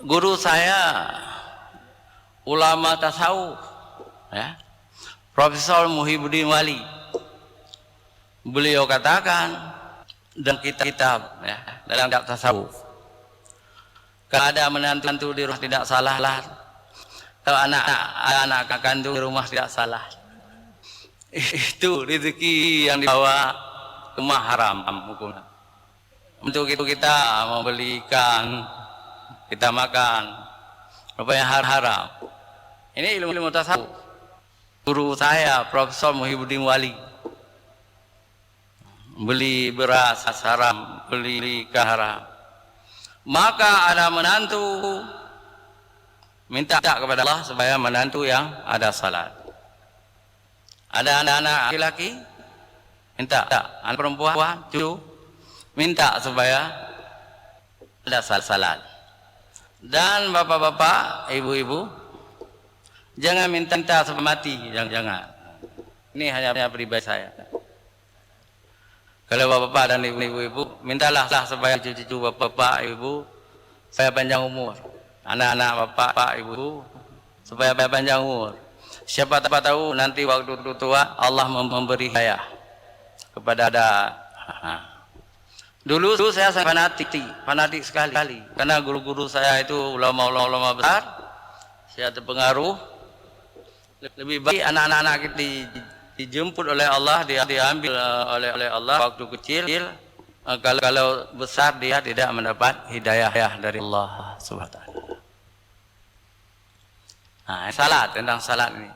Guru saya ulama tasawuf, ya, Profesor Muhyiddin Wali. Beliau katakan dalam kitab ya, dalam kitab tasawuf, kalau ada menantu di rumah tidak salah lah, kalau anak kandung di rumah tidak salah. Itu rezeki yang dibawa ke haram hukumnya. Untuk itu kita membeli ikan, kita makan apa yang haram. Ini ilmu tasawuf. Guru saya Profesor Muhyiddin Wali. Beli beras haram, beli ikan haram. Maka ada menantu minta kepada Allah supaya menantu yang ada salat. Ada anak-anak laki-laki minta, anak perempuan cucu minta supaya ada salat. Dan bapak-bapak, ibu-ibu jangan minta sampai mati, jangan. Ini hanya pribadi saya. Kalau bapak-bapak dan ibu-ibu, mintalah supaya cucu-cucu bapak, ibu supaya panjang umur. Anak-anak bapak, ibu supaya panjang umur. Siapa tahu nanti waktu tua Allah memberi hidayah kepada ada. Dulu saya sangat fanatik sekali. Karena guru-guru saya itu ulama-ulama besar. Saya terpengaruh. Lebih baik anak-anak kita dijemput oleh Allah, diambil oleh Allah waktu kecil. Kalau besar dia tidak mendapat hidayah dari Allah Subhanahu wa taala. Nah, salat, tentang salat ini.